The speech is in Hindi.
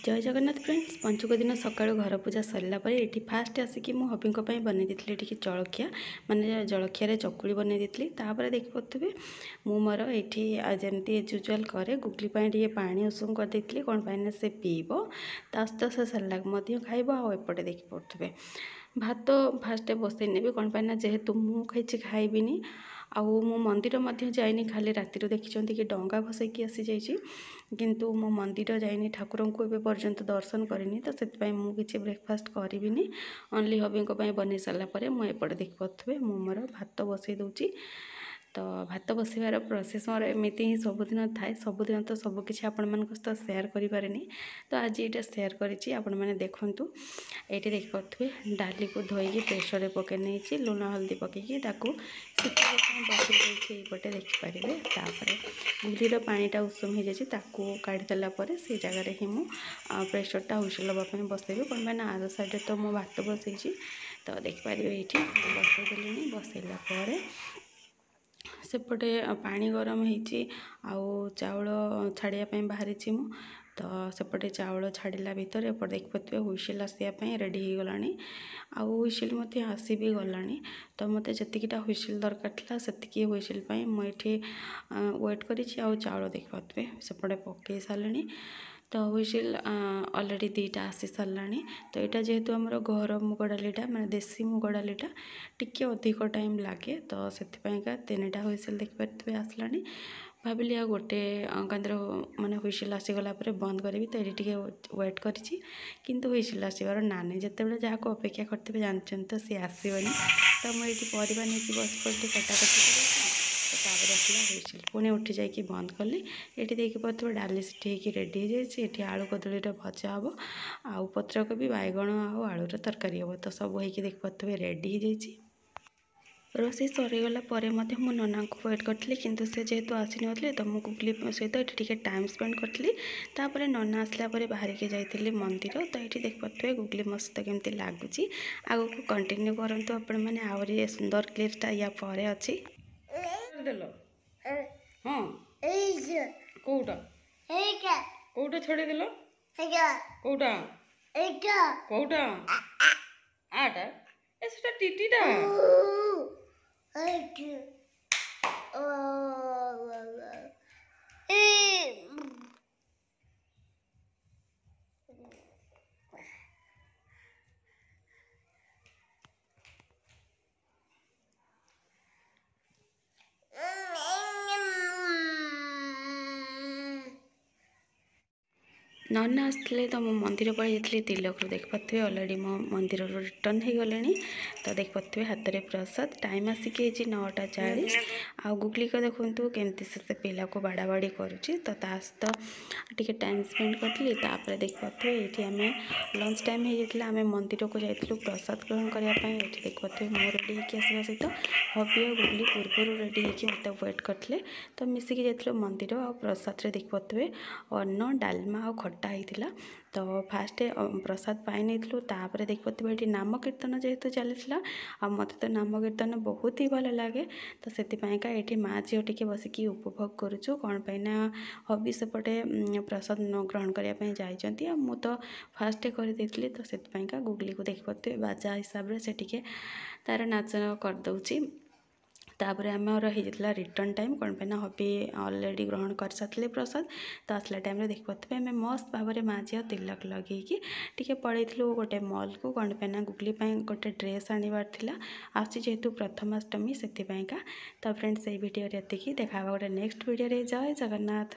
जय जगन्नाथ फ्रेंड्स पंचुक दिन सका घर पूजा सरला ये फास्ट आसिक मो हबी बन दी जलखिया माने जलखिया चकुड़ी बन दी तापर देखी पारे मु मोर ये जमी एज यूजुआल कै गुगली टे पा उषुम कर देती कौन पाई से पीब तो से सरला खाइब आपटे देखी पारे भात फास्ट बसई नेबी कौन पाई जेहेतु मुझे खाइबिनी आउ मो मंदिर जाइनी खाली राति देखी कि डंगा भसैकी आसी जाइए किंतु मो मंदिर जाइनी ठाकुर को एवं पर्यंत दर्शन करिनी तो से मुझे ब्रेकफास्ट करी ओनली हबी बन सारापर मुझे देखी पारे मु मोर भात बसई दूची तो भात बसवार प्रोसेस मोर एमती ही सबुदिन थाए सबुदिन तो सबकि आपण मान सहित सेयार करें तो आज ये सेयार करी आपण मैंने देखूँ ये देखी पारे डाली को धोईकी प्रेसर पकई नहीं लुण हल्दी पकईकी बसई देपटे देखिपारे गुलीर पानीटा उषुम हो जाए काढ़ीदेला से जगार ही प्रेसरटा हुइसिल हाँपाई बसैबी कौन पाई आर साइड तो मो भात बसई तो देखिपारे ये बसईदेली बसैला सेपटे पानी गरम हो चाउल छाड़ापी बाहरी तो सेपटे चाउल छाड़ा भितर एपटे देखी पारे हुइसिल आसापी रेडी हो गला हुइसिल आसी भी गला तो मत जीटा हुइसिल दरकार था से हुइसिल मुझे वेट करी चाउल देखी पारे सेपटे पकई सारे तो हुइसिल अलरेडी दीटा आसी सारा तो यहाँ जेहेतु आमर घर मुग डालीटा मैं देसी मुग डालीटा टिके अधिक टाइम लगे तो से 3टा हुइसिल देखिपारे आसला भाविली आ गोटे कांदर माने हुइसिल आसीगला बंद करी तो ये वेट करी किंतु हुइसिल आसबार ना नहीं जिते जहाँ को अपेक्षा करते जानते तो सी आसबनी तो मुझे परिवा नहीं बस पड़ी कटाकटी तापर आसला हुइसिल पुणी उठी जाकि बंद कली ये देखिए पारे डाली सीटी रेडी हो जाए आलू कदली भजा हम आउ पत्रकोबी बैगण आलूर तरकारी हम तो सब होगी देखी पारे रेडी हो जाए रोषे सरीगला मु नना को वेट करी किंतु से जेहेतु आसी ना तो मुझे गुगली सहित ये टाइम स्पेंड करी तापर नना आसला बाहर के जाइए मंदिर तो ये देखी पारे गुगली मो सहित केमती लगुच आग को कंटिन्यू करंतु आपण मैंने आहरी सुंदर क्लिपटा या पर अच्छी हाँ कौटा कौटा छड़े दिल कौटा कौटा आटा एटा टीटीटा नना आसते तो मो मंदिर पड़े तिलक देखी पारे अलरेडी मो मंदिर रिटर्न हो गले तो देखी पारे हाथ में प्रसाद टाइम आसिक 9:40 आ गुगली को देखु केमती से पिला को बाड़ा बाड़ी करुच्ची तो सहित टी टाइम स्पेंड करी देखी पारे ये आम लंच टाइम हो जाता आम मंदिर को जाइलु प्रसाद ग्रहण करने ये देखी पारे मो रेडी होकर आसवा सहित हबी और गुगली पूर्व रेडी होकर मत वेट करते तो मिसिकी जाइलु मंदिर आ प्रसाद देखी पारे अन्न डालमा आ खटा होता तो फास्ट प्रसाद पाई नहीं देखी पारे ये नाम कीर्तन जेहेतु चलता आ मत तो नाम कीर्तन बहुत ही भल लगे तो से ये माँ झील टे बसिकी उपभोग करुचु कौन पाईना हबी सेपटे प्रसाद ग्रहण करने जाइए मु तो फास्ट करदे तो से गुगली को देखी पारे बाजा हिसाब से टे तार नाच करदे तापर आमर होता रिटर्न टाइम कौन पाईना हबी अलरेडी ग्रहण कर सारे प्रसाद तो आसला टाइम देखी पारे आम मस्त भाव में माँ झील तिलक लगे टी पलू गोटे मॉल को कौन पाईना गुगली गोटे ड्रेस आनबार आसी जेहेतु प्रथमाष्टमी से तो फ्रेंड्स ये भिडियो ये देखा गोटे नेक्स्ट वीडियो जय जगन्नाथ।